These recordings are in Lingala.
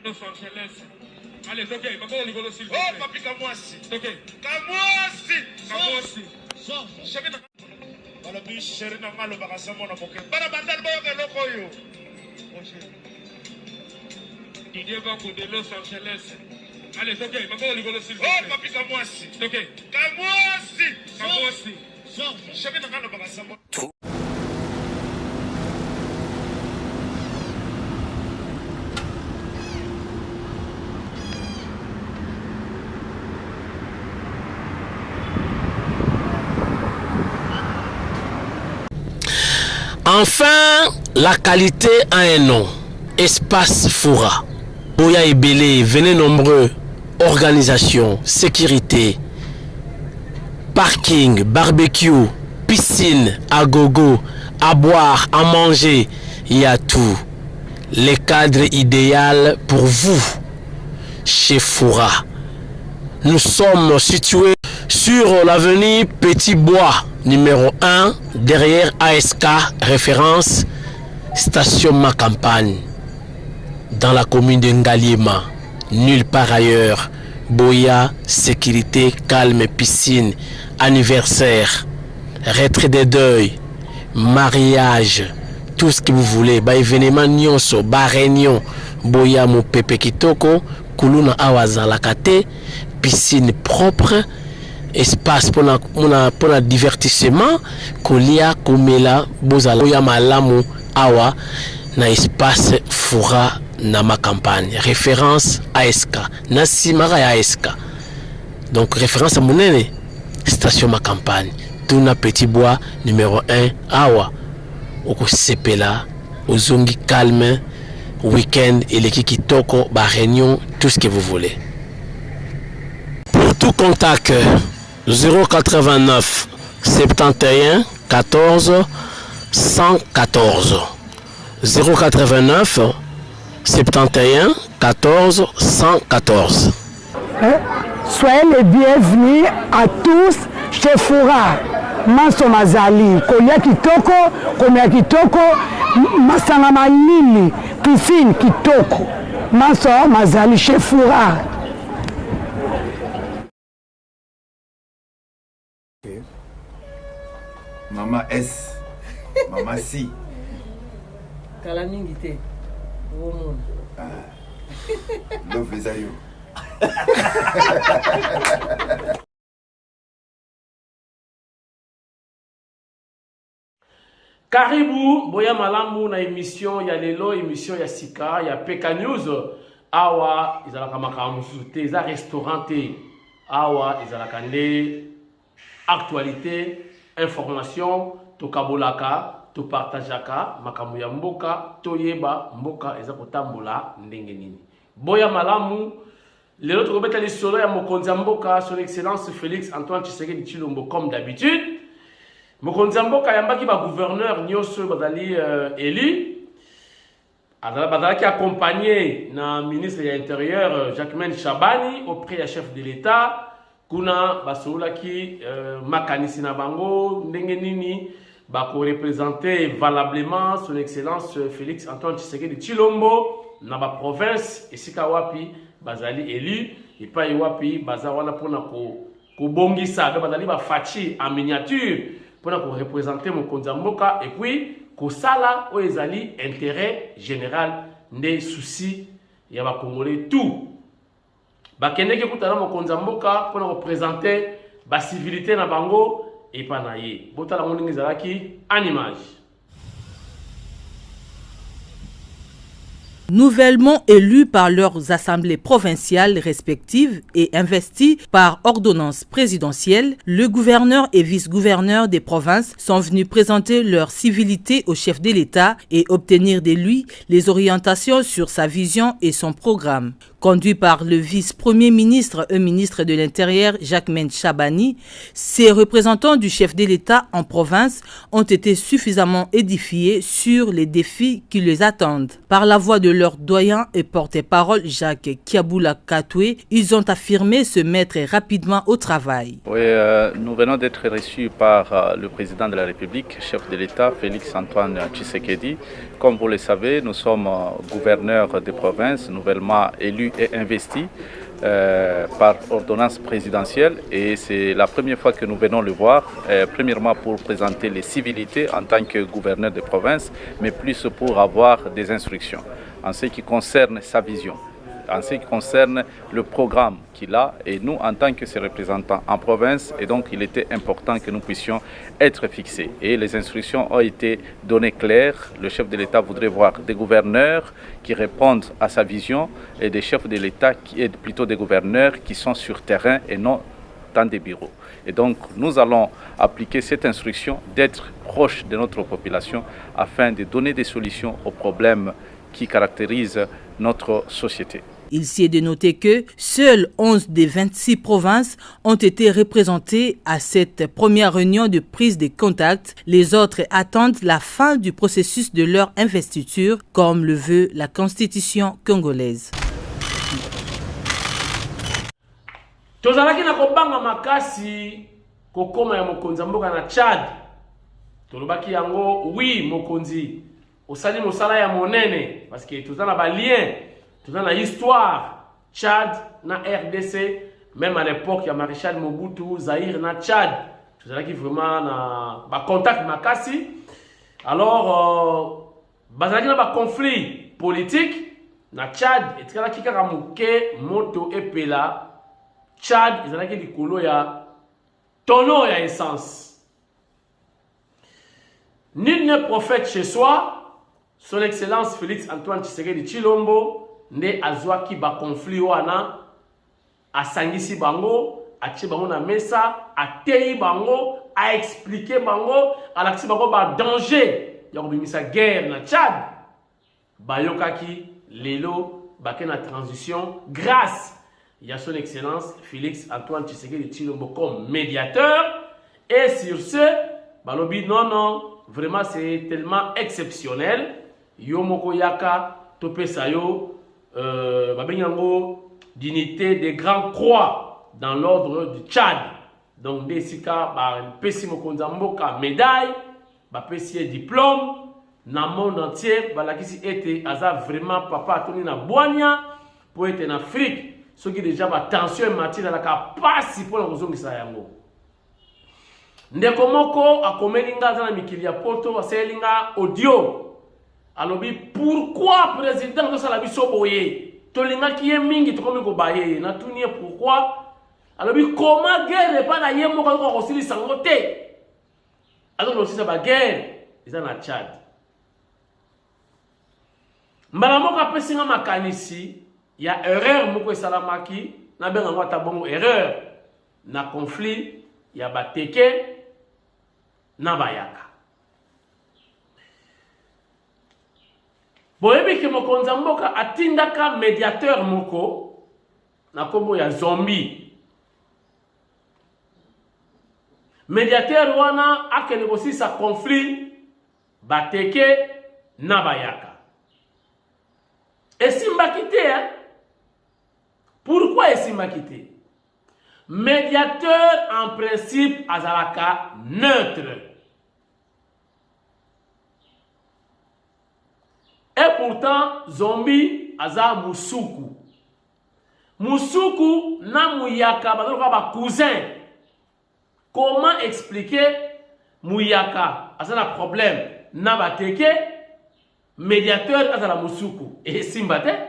Los Angeles. Allez, toquez, maintenant on s'il vous plaît. Oh, papi, Kamwasi. Toquez. Kamwasi. Sors. Balobi chéri na malo bakasa mona boke. Bana bandal boke loko yo. Didier Banco de Los Angeles. Allez, toquez, maintenant on s'il vous plaît. Oh, papi, Kamwasi. Toquez. Kamwasi. Sors. Chéri na malo bakasa mona. Enfin, la qualité a un nom. Espace Foura. Boya et Belé, venez nombreux. Organisation, sécurité, parking, barbecue, piscine, à gogo, à boire, à manger. Il y a tout. Les cadres idéaux pour vous. Chez Foura. Nous sommes situés sur l'avenue Petit Bois, numéro 1, derrière ASK, référence, station Ma Campagne, dans la commune de Ngaliema, nulle part ailleurs. Boya, sécurité, calme, piscine, anniversaire, retrait des deuils, mariage, tout ce que vous voulez. Ba événement nyonso, ba réunion, Boya mo pepe kitoko, kuluna awazalakate, piscine propre, espace pour la divertissement, kolia, komela, bozala, Boya malamu, awa, na espace Foura na Ma Campagne. Référence ASK. Nasimara ya ASK. Donc référence à Mounene. Station Ma Campagne. Tuna Petit Bois, numéro 1, awa. Oko sepela, ozongi calme, week-end, eleki kitoko, ba réunion, tout ce que vous voulez. Pour tout contact, 089 71 14 114. 089 71 14 114. Soyez les bienvenus à tous chez Foura. Manso Mazali, Kolia Kitoko, Komia Kitoko, Masanga Malili, Piscine Kitoko. Manso Mazali chez Foura. Okay. Mama S. Mama C. Kalamingi te. Woman. Love les aïeux. Karibu, Boya Malamu na émission, ya lelo, émission ya Sika, ya PK News. Awa, izalaka makamu te, za restaurant te. Awa, izalaka nde actualité, information, to kabolaka, to partageaka, makamu ya mboka, to yeba, mboka eza kotambola ndenge nini. Boya Malamu, lelo to kobeta lisolo ya mokonzi ya mboka, son excellence Félix Antoine Tshisekedi Tshilombo comme d'habitude. Mokonzi ya mboka yambaki ba gouverneur nyonso bazali élu. Bazalaki accompagné na ministre de l'Intérieur Jacquemaine Chabani auprès du chef de l'État. Kuna basoulaki makanisi na bango ndenge nini bako représenter valablement son excellence Félix Antoine Tshisekedi Tshilombo na ba province esika wapi bazali élu et pas wapi bazawana pona ko bongisa bazali ba fachi en miniature pona ko représenter mokonzi ya mboka et puis ko sala o ezali intérêt général nde souci ya ba congolais tout. Bakendeki kutana mokonzi ya mboka pona représenter ba civilité na bango et pas na ye. Botala moningi zalaki en image. Nouvellement élus par leurs assemblées provinciales respectives et investis par ordonnance présidentielle, le gouverneur et vice-gouverneur des provinces sont venus présenter leur civilité au chef de l'État et obtenir de lui les orientations sur sa vision et son programme. Conduit par le vice-premier ministre et ministre de l'Intérieur, Jacquemaine Chabani, ces représentants du chef de l'État en province ont été suffisamment édifiés sur les défis qui les attendent. Par la voix de leur doyen et porte-parole Jacques Kiaboula Katoué, ils ont affirmé se mettre rapidement au travail. Oui, nous venons d'être reçus par le président de la République, chef de l'État, Félix-Antoine Tshisekedi. Comme vous le savez, nous sommes gouverneurs des provinces nouvellement élus et investis par ordonnance présidentielle, et c'est la première fois que nous venons le voir, premièrement pour présenter les civilités en tant que gouverneur de province, mais plus pour avoir des instructions en ce qui concerne sa vision, en ce qui concerne le programme qu'il a, et nous en tant que ses représentants en province, et donc il était important que nous puissions être fixés. Et les instructions ont été données claires. Le chef de l'État voudrait voir des gouverneurs qui répondent à sa vision et des chefs de l'État, plutôt des gouverneurs qui sont sur terrain et non dans des bureaux. Et donc nous allons appliquer cette instruction d'être proche de notre population afin de donner des solutions aux problèmes qui caractérisent notre société. Il s'y est de noter que seules 11 des 26 provinces ont été représentées à cette première réunion de prise de contact. Les autres attendent la fin du processus de leur investiture, comme le veut la Constitution congolaise. Tozalaki na kobanga makasi kokoma ya mokonzi mboka na Tchad. Tolobaki yango oui mokonzi osali mosala ya monene parce que tozana ba lien, tozana histoire Tchad na RDC, même à l'époque ya Maréchal Mobutu, Zaïre na Tchad. Tozalaki vraiment na ba contact makasi. Alors bazalaki na ba conflit politique na Tchad etikala kaka muke moto epela. Tchad, ils ont dit qu'il y a tonneau ya essence. Nul n'est prophète chez soi. Son Excellence Félix Antoine Tshisekedi Tshilombo ne azwaki ba conflit wana a sangisi bango, a tche bango na mesa, a teyi bango, a expliqué bango, a laksi bango ba danger. Ya kobimisa guerre na Tchad. Bayokaki lelo bake na transition grâce il y a son Excellence Félix Antoine Tshisekedi Tshilombo comme médiateur. Et sur ce, balobi non, vraiment c'est tellement exceptionnel. Yomoko yaka topesayo babenyango dignité des grands croix dans l'ordre du Tchad. Donc desika ba pesi mokonza mboka médaille, ba pesi diplôme na monde entier, balakisi ete aza vraiment papa atoni na boania pour être en Afrique. Ce qui déjà ma tension et matière la capacité pour la kozongisa yango. Ndeko moko akomelinga za na mikili ya poto aselinga audio. Alobi pourquoi président de sala biso boye? Tolinga ki ye mingi to komi ko baye na tunie pourquoi? Alobi comment guerre pas na ye moko ko kosili sango te. Alors aussi ça ba guerre eza na Tchad. Mbala moko apesinga makanisi. Il y a erreur moko salamaki na benga ngota bongo erreur na conflit ya bateke na bayaka. Boyebi ke mokonza mboka atindaka médiateur moko na kombo ya zombie. Médiateur wana akene aussi sa conflit bateke na bayaka. Et simbaki te hein? Pourquoi est-ce quitté? Médiateur en principe azalaka neutre. Et pourtant zombie aza musuku. Musuku na muyaka bazaloka ba cousin. Comment expliquer muyaka azala problème na bateke médiateur azala musuku et simbate?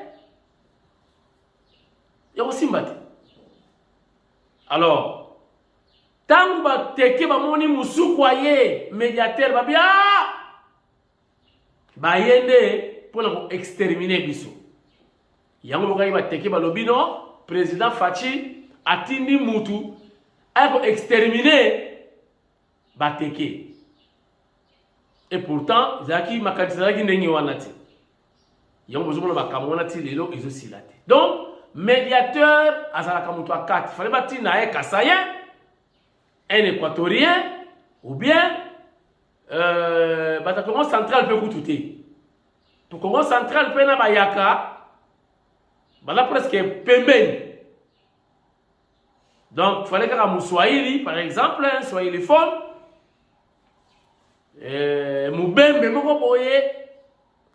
Alors, tant que bamoni musuku aye médiateur babia bayende pour exterminer biso. Yango bokai bateke balobi no président Fachi atindi mutu ako exterminer bateke. Et pourtant, zaki makati zaki ndengi wanati. Yango bozomona bakamona ti lelo ezosilate. Donc médiateur azalaka mutu a 4. Il fallait bâtir un Kassayen, un Équatorien, ou bien le Congo central peut coûter. Le Congo central peut na bayaka, là presque pembeni. Donc il fallait que Swahili, par exemple, un Swahili fond, Mubembe moko boye,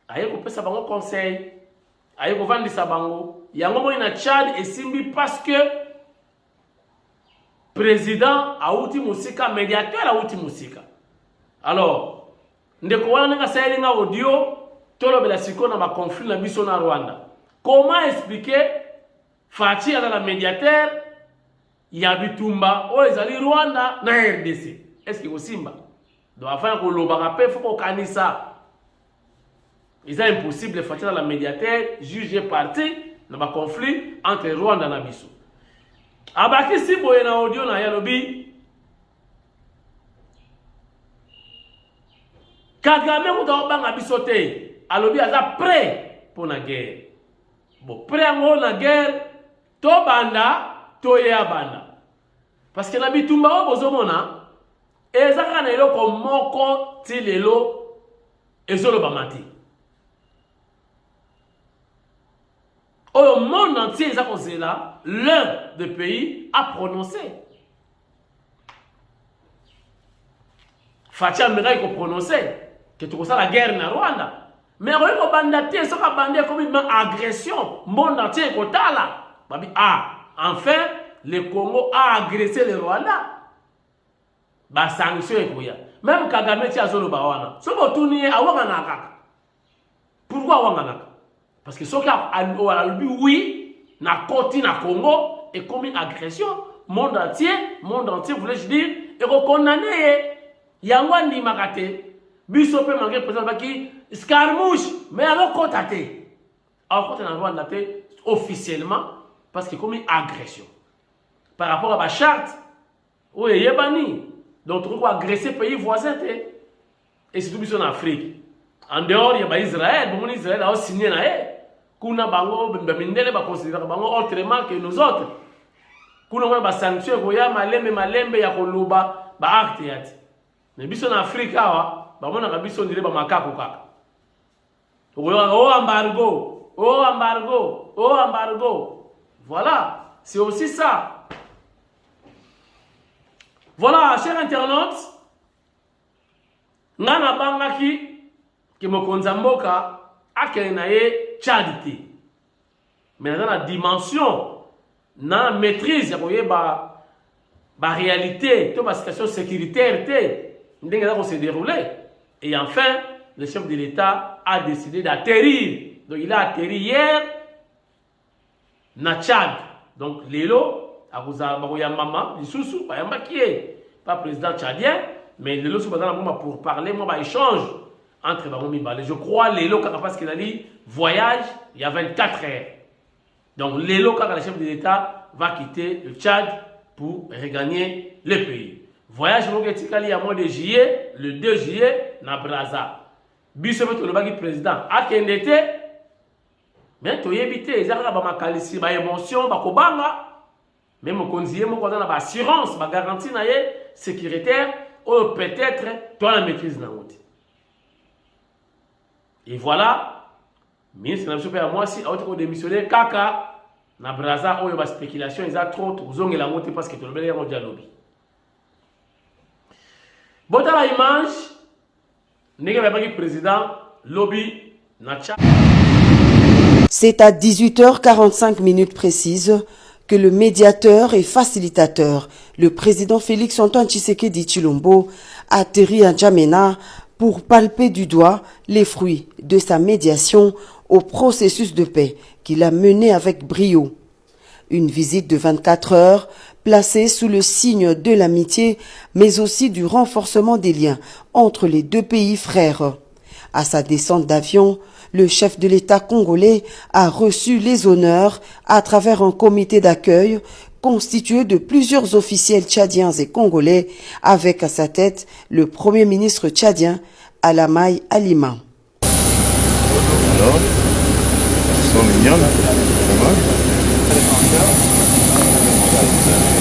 aye ko pesa bango conseil, aye ko vandisa bango. Yango mo ina Tchad et Simbi parce que président auti musika, médiateur auti musika. Alors, ndeko wana nga sayeli nga audio, tolo bela siko na ba conflit na biso na Rwanda. Comment expliquer Fachi ala la médiateur ya bitumba o ezali Rwanda na RDC? Est-ce que Simba donc afin que l'obara pe faut qu'on kanisa. Il est impossible de faire la médiateur juger parti dans un conflit entre Rwanda et Nabiso. Abaki si boye na audio na yalobi Kagame ou banga bisote alobi aza prêt pour la guerre. Bon prêt à la guerre to banda to ya banda. Parce que nabitumba o bozomona ezaka na eloko moko ti lelo ezoloba mati. Au monde entier, l'un des pays a prononcé. Fatia Mera a prononcé que tout ça la guerre na Rwanda. Mais on a bandé, ça a bandé comme une agression. Monde entier est là. Enfin, le Congo a agressé le Rwanda. Ba sanction est quoi? Même Kagame tia zolo bawana. So botuni awanga nakaka. Pourquoi awanga nakaka? Parce que ce qui a dit oui, na côté na Congo est comme une agression. Monde entier voulait dire et recondamner. Yangwandi makate. Bisope manqué président baki scarmouche mais alors côté. Alors côté na Rwanda officiellement parce que comme une agression. Par rapport à la charte, oui, yebani. Donc, on va agresser les pays voisins. Et c'est tout en Afrique. En dehors, il y a Israël. Bon, Israël a signé. Kuna bango, bamindele, ba considérer bango autrement que nous autres. Kuna wana ba sanction, koya malembe ya koluba, ba acte yati. Mais biso en Afrique, ba mona ka biso ndire ba makako kaka. Oh embargo. Voilà, c'est aussi ça. Voilà, chers internautes, Nana Bangaki, qui me konzamboka, a kenaye Tchadité. Mais dans la dimension, dans la maîtrise, il y a la réalité, toute la situation sécuritaire, ça s'est déroulé. Et enfin, le chef de l'État a décidé d'atterrir. Donc il a atterri hier, na Tchad. Donc, Lélo, pas président tchadien, mais Lélo pour parler, échange entre les je crois Lélo, parce qu'il a dit voyage, il y a 24 heures. Donc, Lélo, quand le chef de l'État va quitter le Tchad pour regagner le pays. Voyage, il y a mois de juillet, le 2 juillet, na Braza. Bissot, le président, a Kendete, mais tu y évite, il y a des émotions, même au conseiller, on a assurance, une garantie sécuritaire, ou peut-être toi la maîtrise. Et voilà, le ministre de la moi si autre démissionné, Kaka, na Braza, où il y a des spéculations, ils ont trop, ils ont la montée parce que tout le monde est en dialogue. Bon, dans l'image, nous avons le président, lobby, Nacha. C'est à 18h45 précises que le médiateur et facilitateur, le président Félix Antoine Tshisekedi Tshilombo, atterrit à N'Djamena pour palper du doigt les fruits de sa médiation au processus de paix qu'il a mené avec brio. Une visite de 24 heures placée sous le signe de l'amitié, mais aussi du renforcement des liens entre les deux pays frères. À sa descente d'avion, le chef de l'État congolais a reçu les honneurs à travers un comité d'accueil constitué de plusieurs officiels tchadiens et congolais, avec à sa tête le premier ministre tchadien Alamaï Alima. Alors, elles sont mignonnes, ça va?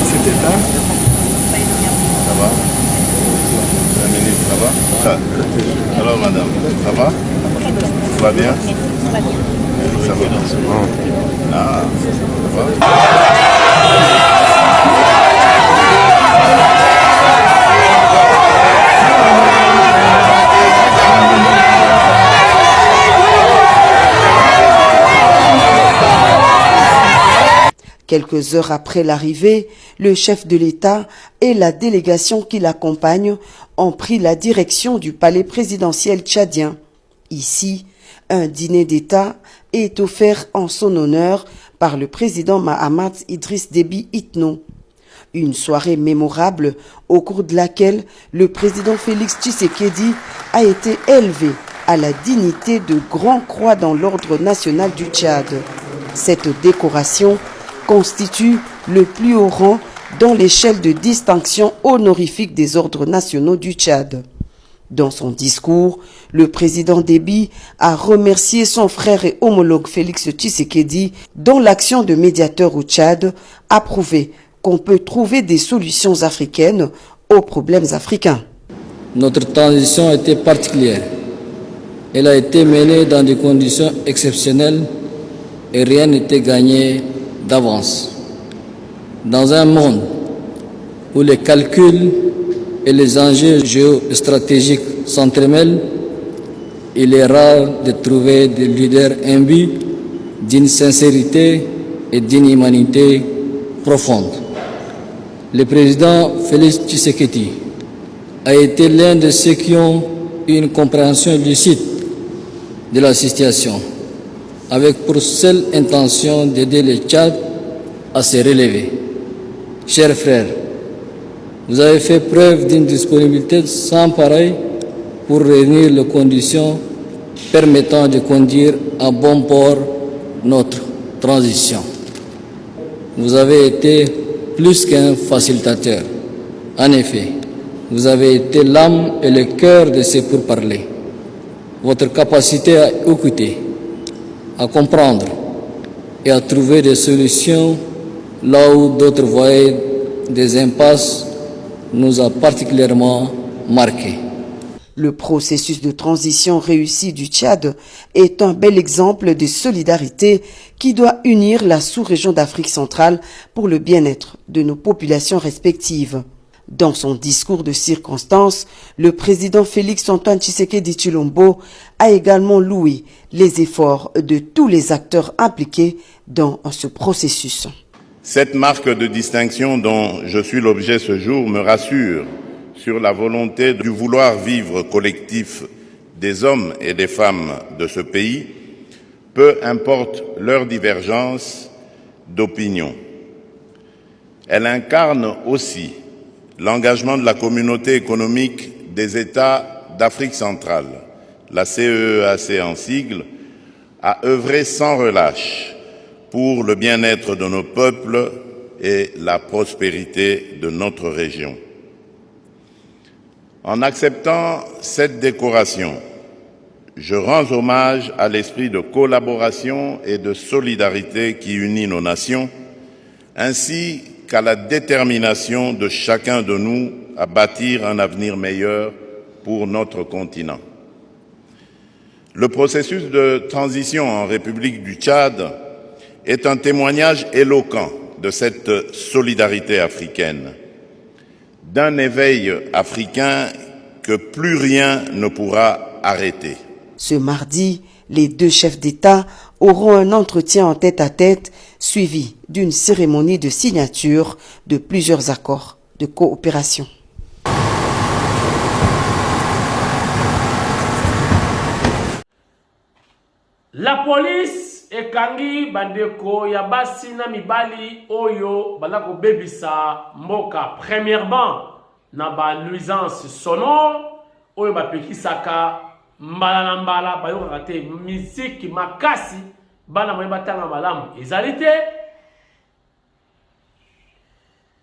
C'était là. Ça va? La ministre, ça va? Alors madame, ça va? Ça va bien? Ça va. Ah, ça va? Quelques heures après l'arrivée, le chef de l'État et la délégation qui l'accompagne ont pris la direction du palais présidentiel tchadien. Ici, un dîner d'État est offert en son honneur par le président Mahamat Idriss Déby Itno. Une soirée mémorable au cours de laquelle le président Félix Tshisekedi a été élevé à la dignité de Grand Croix dans l'ordre national du Tchad. Cette décoration constitue le plus haut rang dans l'échelle de distinction honorifique des ordres nationaux du Tchad. Dans son discours, le président Déby a remercié son frère et homologue Félix Tshisekedi, dont l'action de médiateur au Tchad a prouvé qu'on peut trouver des solutions africaines aux problèmes africains. Notre transition était particulière. Elle a été menée dans des conditions exceptionnelles et rien n'était gagné d'avance. Dans un monde où les calculs et les enjeux géostratégiques s'entremêlent, il est rare de trouver des leaders imbus d'une sincérité et d'une humanité profonde. Le président Félix Tshisekedi a été l'un de ceux qui ont eu une compréhension lucide de la situation, avec pour seule intention d'aider le Tchad à se relever. Chers frères, vous avez fait preuve d'une disponibilité sans pareille pour réunir les conditions permettant de conduire à bon port notre transition. Vous avez été plus qu'un facilitateur. En effet, vous avez été l'âme et le cœur de ces pourparlers. Votre capacité à écouter, à comprendre et à trouver des solutions là où d'autres voyaient des impasses nous a particulièrement marqués. Le processus de transition réussi du Tchad est un bel exemple de solidarité qui doit unir la sous-région d'Afrique centrale pour le bien-être de nos populations respectives. Dans son discours de circonstance, le président Félix Antoine Tshisekedi Tshilombo a également loué les efforts de tous les acteurs impliqués dans ce processus. Cette marque de distinction dont je suis l'objet ce jour me rassure sur la volonté du vouloir vivre collectif des hommes et des femmes de ce pays, peu importe leur divergence d'opinion. Elle incarne aussi l'engagement de la communauté économique des États d'Afrique centrale, la CEEAC en sigle, à œuvrer sans relâche pour le bien-être de nos peuples et la prospérité de notre région. En acceptant cette décoration, je rends hommage à l'esprit de collaboration et de solidarité qui unit nos nations, ainsi qu'à la détermination de chacun de nous à bâtir un avenir meilleur pour notre continent. Le processus de transition en République du Tchad est un témoignage éloquent de cette solidarité africaine, d'un éveil africain que plus rien ne pourra arrêter. Ce mardi, les deux chefs d'État auront un entretien en tête-à-tête suivi d'une cérémonie de signature de plusieurs accords de coopération. La police ekangi bandeko ya basi na mibali oyo balako bebisa mboka premièrement na ba nuisance sonore oyo bapekisaka mbala na mbala bayokaka te miziki makasi bana moye batanga malamu ezali te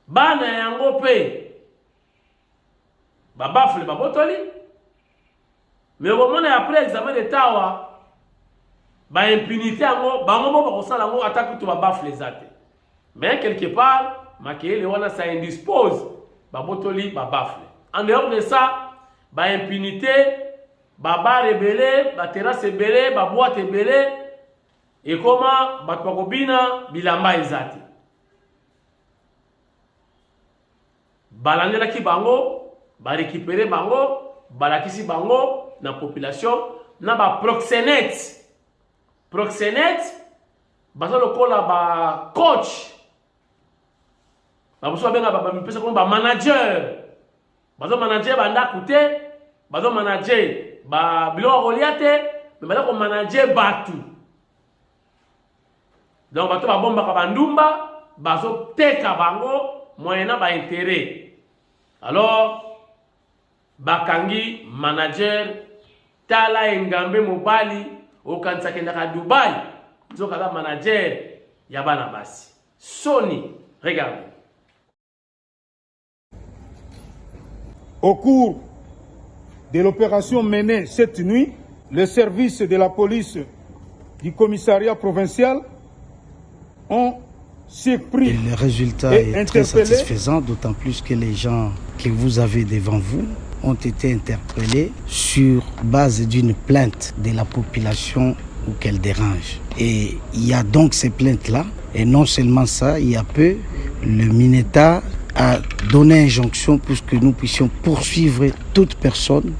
bana yango pe babafule babotoli mais omona après examen d'état wa ba impunité yango bango mo bakosala yango ataki to babafule eza te Mais quelque part, makele wana ça indispose babotoli babafle. En dehors de ça, ba impunité, bar rebelle, ba terrasse rebelle, ba boîte rebelle et comment ba bakobina bilamba ezati. Balandela ki bango, ba récupérer bango, balakisi bango na population na ba proxénète. Proxénète baza lokola ba coach. Ba boso benga ba mpesa ko ba manager. Bazo manager banda koute, bazo manager ba bilo roliate, mais bazo ko manager batu. Donc bato ba bomba ka bandumba, bazo teka bango moyena ba intérêt. Alors bakangi manager tala engambe mobali okanisa kenda ka Dubai. Zoka la manager ya bana basi. Sony, regardez. Au cours de l'opération menée cette nuit, les services de la police du commissariat provincial ont surpris. Et le résultat est très satisfaisant, d'autant plus que les gens que vous avez devant vous ont été interpellés sur base d'une plainte de la population ou qu'elle dérange. Et il y a donc ces plaintes-là. Et non seulement ça, il y a peu, le MINETA a donné injonction pour que nous puissions poursuivre toute personne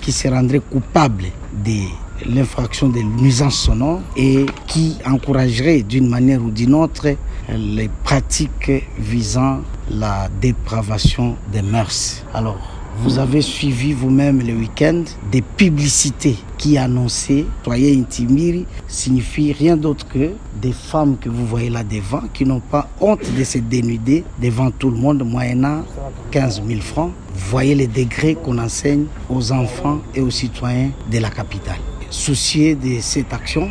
qui se rendrait coupable de l'infraction de nuisance sonore et qui encouragerait d'une manière ou d'une autre les pratiques visant la dépravation des mœurs. Alors, vous avez suivi vous-même le week-end des publicités qui annonçaient « Soyez intimidés » signifie rien d'autre que des femmes que vous voyez là devant qui n'ont pas honte de se dénuder devant tout le monde moyennant 15 000 francs. Vous voyez les degrés qu'on enseigne aux enfants et aux citoyens de la capitale. Soucieux de cette action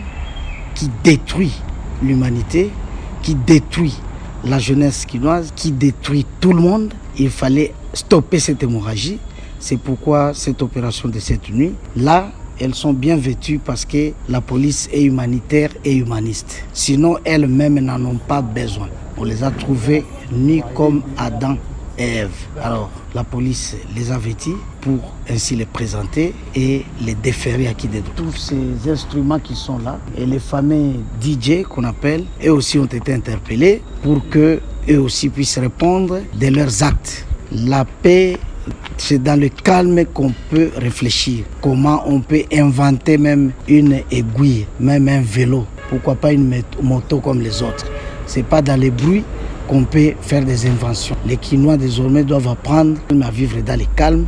qui détruit l'humanité, qui détruit la jeunesse quinoise, qui détruit tout le monde, il fallait stopper cette hémorragie. C'est pourquoi cette opération de cette nuit, là, elles sont bien vêtues parce que la police est humanitaire et humaniste. Sinon, elles-mêmes n'en ont pas besoin. On les a trouvées nues comme Adam et Ève. Alors, la police les a vêtues pour ainsi les présenter et les déférer à qui de droit. Tous ces instruments qui sont là et les fameux DJ qu'on appelle, eux aussi ont été interpellés pour que eux aussi puissent répondre de leurs actes. La paix, c'est dans le calme qu'on peut réfléchir. Comment on peut inventer même une aiguille, même un vélo. Pourquoi pas une moto comme les autres. C'est pas dans les bruits qu'on peut faire des inventions. Les Quinois désormais doivent apprendre à vivre dans le calme.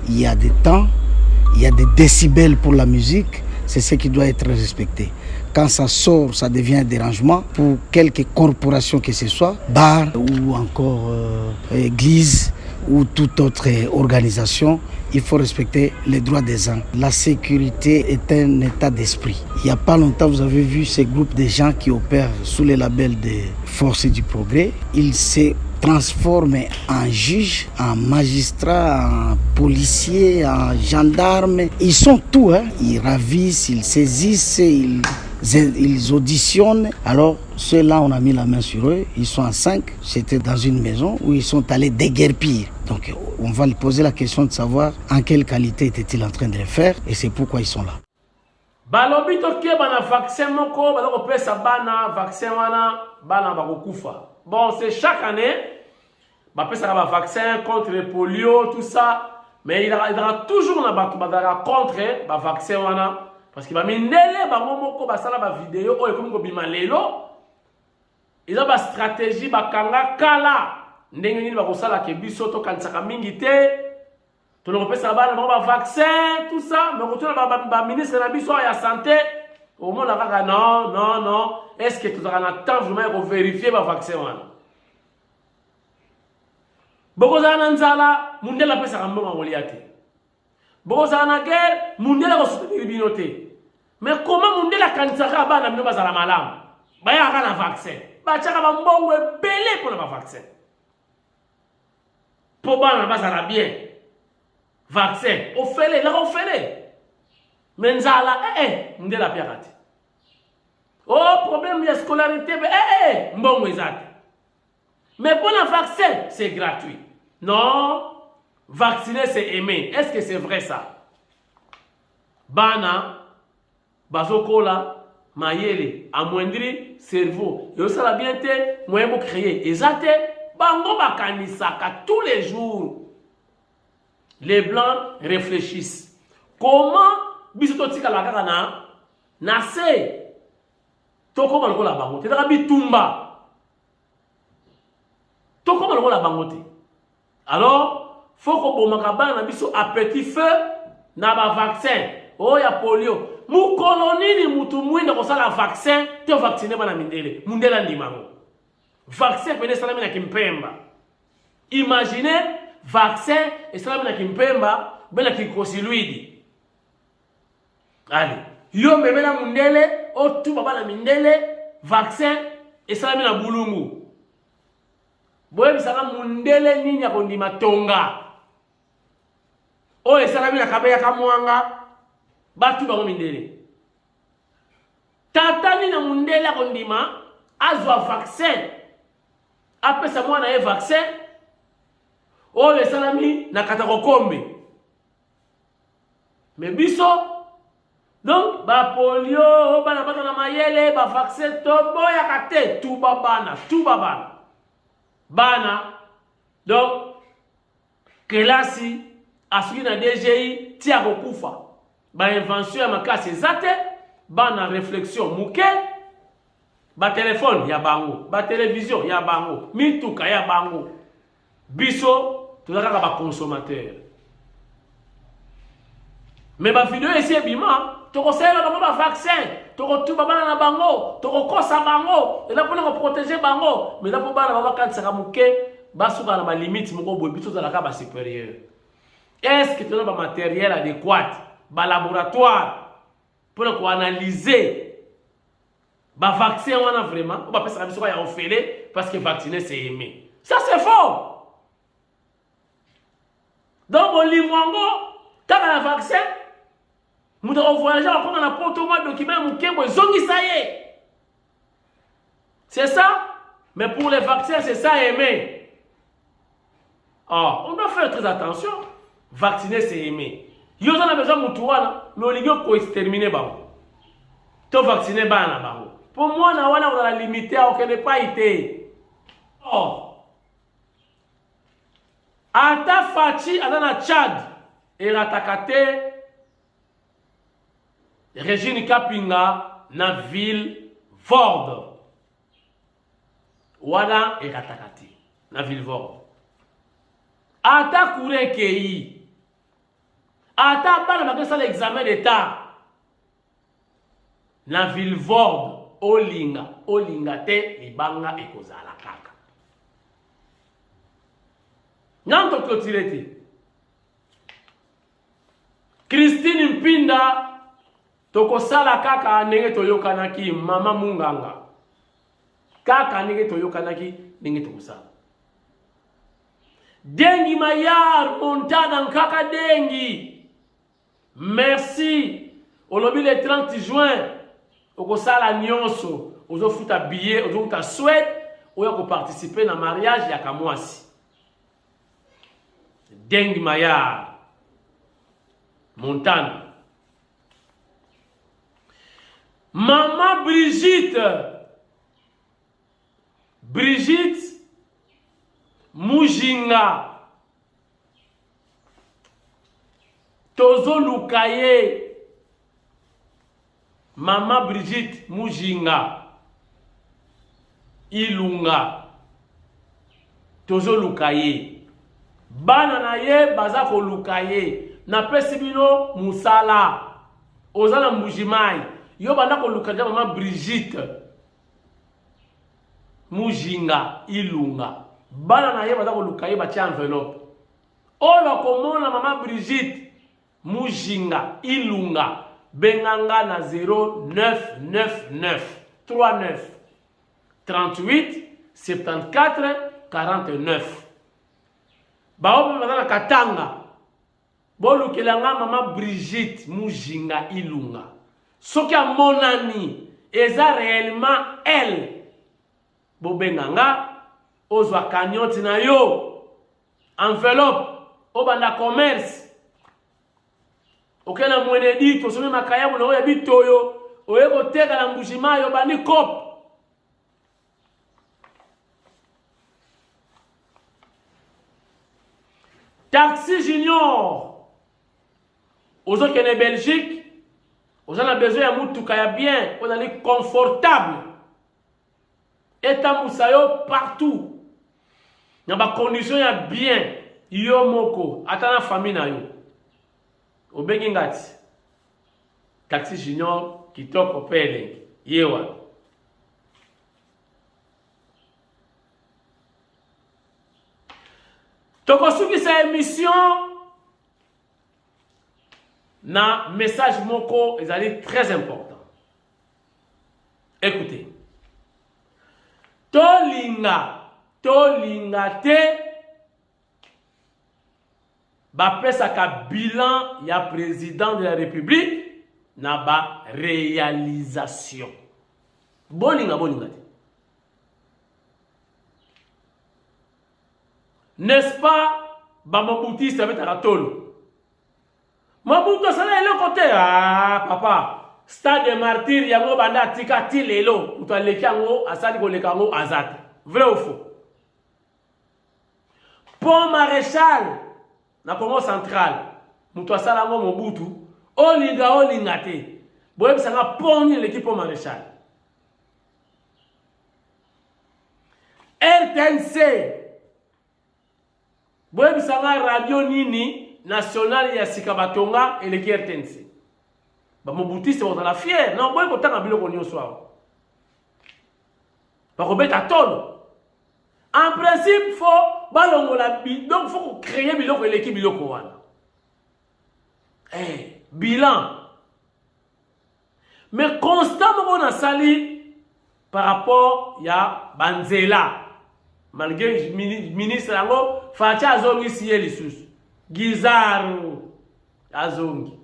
Il y a des temps, il y a des décibels pour la musique. C'est ce qui doit être respecté. Quand ça sort, ça devient un dérangement pour quelque corporation que ce soit, bar ou encore église ou toute autre organisation. Il faut respecter les droits des gens. La sécurité est un état d'esprit. Il n'y a pas longtemps, vous avez vu ces groupes de gens qui opèrent sous le label des forces du progrès. Ils se transforment en juges, en magistrats, en policiers, en gendarmes. Ils sont tout, hein. Ils ravissent, ils saisissent, ils auditionnent. Alors ceux-là, on a mis la main sur eux. Ils sont à 5. C'était dans une maison où ils sont allés déguerpir. Donc on va lui poser la question de savoir en quelle qualité était-il en train de le faire et c'est pourquoi ils sont là. Balobi toke bana vaccin moko baloko pesa bana vaccin wana bana bakokufa. Bon, c'est chaque année ba pesa ba vaccin contre le polio tout ça, mais il y aura toujours na bato badara contre ba vaccin wana parce que ba mindele ba moko ba sala ba vidéo oyo comme ko bima lelo. Ils ont ba stratégie ba kanga kala ndenge nini ba kosala ke biso to kansaka mingi te. Tout le monde peut savoir le vaccin, tout ça, mais quand on a ministre de la santé, au moins là, non, est-ce que tu as un temps vraiment pour vérifier le vaccin? Beaucoup de gens monde la pesa kambo ngoliate. Beaucoup de gens guerre, monde la soutenir binoté. Mais comment monde la kansaka ba na bino bazala malam? Ba ya kana vaccin. Ba chaka ba mbongo belé pour le vaccin. Pour ba na bazala bien. Vaccin, on fait les, là on fait les. Mais nzala, m'de la pirate. Oh, problème de scolarité, mbongo ezate. Mais pour le vaccin, c'est gratuit. Non, vacciner, c'est aimer. Est-ce que c'est vrai ça? Bana, bazokola, mayele, amoindri, cerveau. Et ça la bien te, moyen pour créer. Et ça te, bango bakanisaka tous les jours. Les blancs réfléchissent. Comment bisototika la kaka na se toko maloko la bango te taka bitumba toko maloko la bango te. Alors faut ko bomaka bana na biso appétit feu na ba vaccin o ya polio mu kolonini mutu mwinda ko sala vaccin te vacciner bana mindele mundela ndimango vaccin pene salami na kimpemba. Imaginez vaccin et salami na kimpemba bena kikosiluidi. Allez, yo bébé na mundele, o tu baba na mindele, vaccin et salami na bulungu. Boye bisaka mundele nini ya kondima tonga. O e salami na kabeya kamwanga, batu bango mindele. Tata ni na mundele ya kondima, azwa vaccin. Apesa mwana ye vaccin, o e salami na katakokombe. Mais biso, donc, ba polio, ba na bata na mayele, ba vaccin to boya kate, tout babana. Bana, donc, kelasi, asuki na DGI, tia kokufa. Ba invention ya makasi zate, ba na réflexion muke, ba téléphone ya bango, ba télévision ya bango, mituka ya bango. Biso, tozaka ba consommateur. Mais ba vidéo ici est bima. Toko sela bango ba vaccin, toko tuba bana na bango, toko kosa bango, et là pour nous protéger bango, mais là pour bana ba kan saka muke, ba suka na ba limite moko boy biso za la ka ba supérieur. Est-ce que tu as ba matériel adéquat, ba laboratoire pour nous analyser ba vaccin on a vraiment, on va pas ça biso ya ofele parce que vacciner c'est aimer. Ça c'est faux. Donc bon limwango, quand on a vaccin nous devons voyager encore dans la porte au mois de document Mukembo Zongisaye. C'est ça? Mais pour les vaccins, c'est ça aimer. Oh, on doit faire très attention. Vacciner, c'est aimer. Yo on a besoin de moutouana, mais on ligue pour exterminer bango. To vacciner bana bango. Pour moi, on a limité à aucun pas été. Oh. Ata Fachi, Adana Tchad, et Ratakate. Régine Kapinga na ville Ford. Wana et Ratakati na ville Ford. Ata Koure Kei. Ata bana bakesa l'examen d'état. Na ville Ford Olinga te libanga ekozala kaka. Nanto clôturete. Christine Mpinda toko sala kaka ndenge toyokanaki mama munganga. Kaka ndenge toyokanaki ndenge tokosala. Dengi Mayar Montana kaka dengi. Merci. Olobi le 30 juin okosala nyonso, ozofuta billet, ozofuta souhait, oya ko participer na mariage ya kamwasi. Dengi Mayar Montana. Maman Brigitte Mujinga Tozo Lukaye. Maman Brigitte Mujinga Ilunga Tozo Lukaye. Bana na ye bazako Lukaye. Na pesibino musala ozala mbujimai. Yo bana ko lukaja maman Brigitte Mujinga Ilunga. Bana na ye bazako Lukaye ba tia enveloppe. Oyo komona maman Brigitte Mujinga Ilunga benganga na 0999 39 38 74 49. Baobe bazana Katanga. Bolukelanga maman Brigitte Mujinga Ilunga. Soki a monani eza réellement elle. Bobenganga ozwa cagnotte na yo, enveloppe, obanda commerce. Okena mwene dit, osome makayabu na oya bitoyo, oyeko teka na mbushima yo bani kop. Taxi Junior, aux autres qui sont en Belgique, aux gens ont besoin de mutuka bien, on est confortable. Et tamusayo partout. Il y a des conditions bien. Yo moko, atana famille na yo. Obengingati. Taxi Junior qui toque au pele. Yewa. Tokosuki sa émission na message moko est très important. Écoutez. Tolinga te bapesaka bilan ya président de la République na ba réalisation. Bolinga te. N'est-ce pas, Bamabouti, ça va être à la tolo. Mabouti, ça va être côté. Ah, papa. Stade de martyr, yango banda tika tilelo. Ou toi, le kango, asali ko le kango, azat. Vrai ou faux? Pont Maréchal, na Congo central. Moutou asalango Mobutu. Olinga te. Boye bisanga poni l'équipe Pont Maréchal. RTNC. Boye bisanga radio nini national ya Sikabatonga et le RTNC. Ba Mobutu c'est dans la fière. Non, boye kotanga biloko nyonso awa. Ba robeta tolo. En principe faut balongola donc faut créer biloko et l'équipe biloko wana. Bilan. Mais constamment on a sali par rapport ya Banzela. Malgré ministre yango facha azongi siye lisusu Gizaru azongi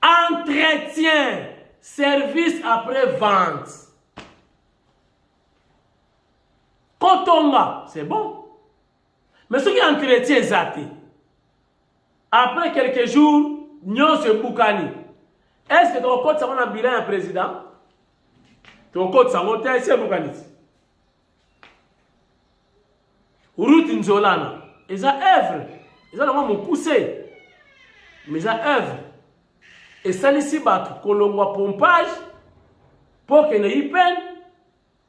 entretien service après vente Kotonga c'est bon mais ce qui est entretien zate après quelques jours nyon se boukani est-ce que ton compte ça va bilan un président ton code ça monte c'est bokanisi route nzolana eza œuvre eza na mo pousser mais eza œuvre et salisi batu kolongwa pompage pour que ne yipen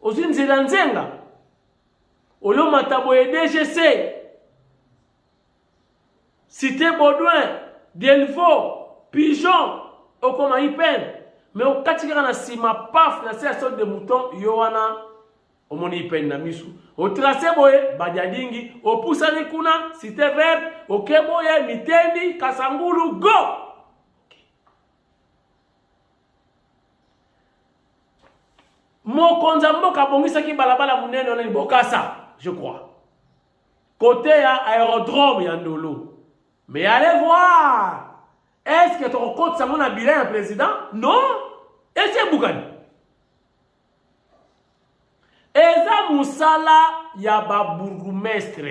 ozinzela nzenga olo matabo et DGC Cité Baudouin Delvaux Pigeon okoma yipen mais au katikara na sima paf na c'est sorte de mouton yowana omoni pen na misu au tracé boye badiadingi au poussani kuna cité vert au keboye mitendi kasangulu go mokonza mboka bongisa ki balabala munene ona bokasa je crois côté à aérodrome ya Ndolo mais allez voir. Est-ce que ton compte ça a bilan un président? Non. Et c'est Boukani. Et ça Moussala yaba bourgmestre.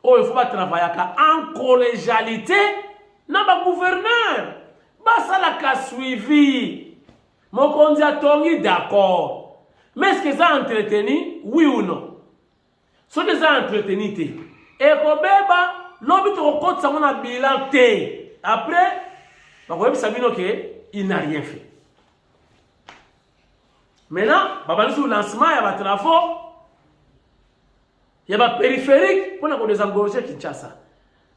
Oh, il faut pas travailler en collégialité. Non, pas gouverneur. Bah ça la cas suivi. Mon candidat Tongi d'accord. Mais est-ce que ça a entretenu? Oui ou non? Ce que ça a entretenu. Et Kobeba. L'homme te compte ça mon bilan T. Après, il n'a rien fait. Maintenant, sur le lancement, il y a un travaux, il y a un périphérique pour nous désengorger Kinshasa.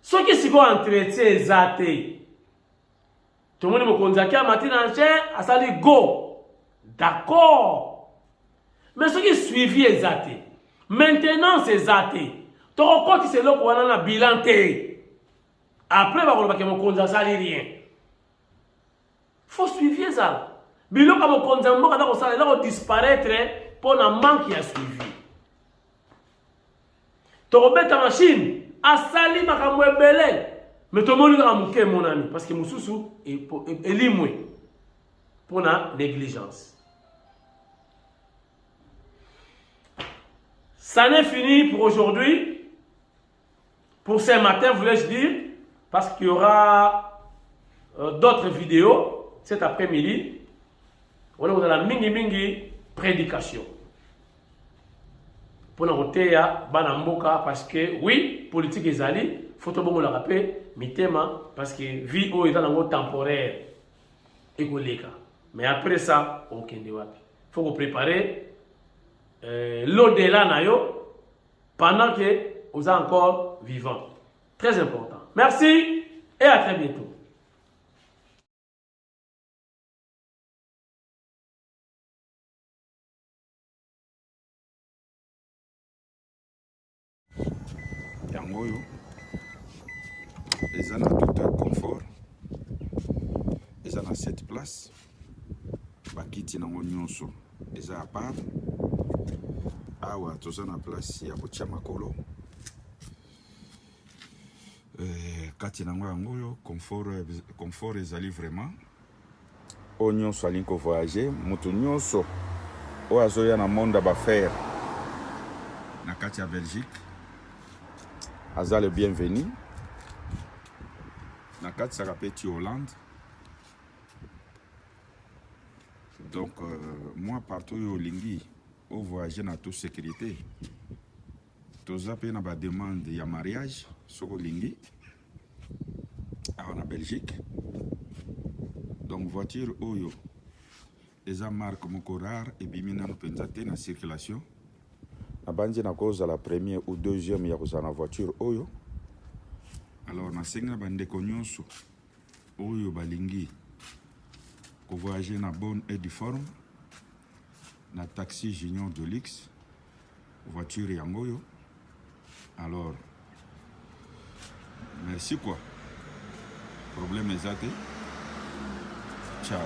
Ce qui s'y va entretien zaté. Tout le monde me conduit à matin en chien, à ça dit go. D'accord. Mais ce qui suivi est zaté. Maintenant, c'est zaté. Ton compte c'est là pour un bilan T. Après, on va que mon compte ça rien. Faut suivre ça. Bilan comme mon compte ça va disparaître pour un manque qui a suivi. Ton bête ta machine a sali ma kamwe belé. Mais tout le monde a mouké mon ami parce que Moussoussou est limoué. pour la négligence. Ça n'est fini pour aujourd'hui. Pour ce matin, voulais-je dire, parce qu'il y aura d'autres vidéos cet après-midi. On a la mingi prédication. Pour nous dire banamboka parce que oui, politique est allée, faut tout le rappeler, mitema parce que vie est dans le temporaire et mais après ça, on kende wapi. Faut vous préparer l'au-delà nayo pendant que vous êtes encore vivant. Très important. Merci et à très bientôt. Yangoyo, ils ont tout un confort. Ils ont 7 places. Bakiti na nyonso. Ils ont à part. Awa, tous en place, il y a beaucoup de makolo. Kati na yangoyo, confort ezali vraiment. O nyonso alinko voyager, mutu nyonso. O azoya na monde ba faire. Na kati ya Belgique. Aza le bienvenu. Na kati sa petit Hollande. Donc moi partout au Lingi, au voyager na toute sécurité. Toza pe na ba demande ya mariage sur Lingi. En Belgique. Donc voiture oyo. Eza marque moko rare et bimina no penzate na circulation. Abandi na cause la première ou deuxième ya kozana voiture oyo. Alors na senga bande nyonso oyo balingi ko voyager na bonne et due forme na taxi Junior de luxe voiture yangoyo. Alors merci quoi. Problème est até. Ciao.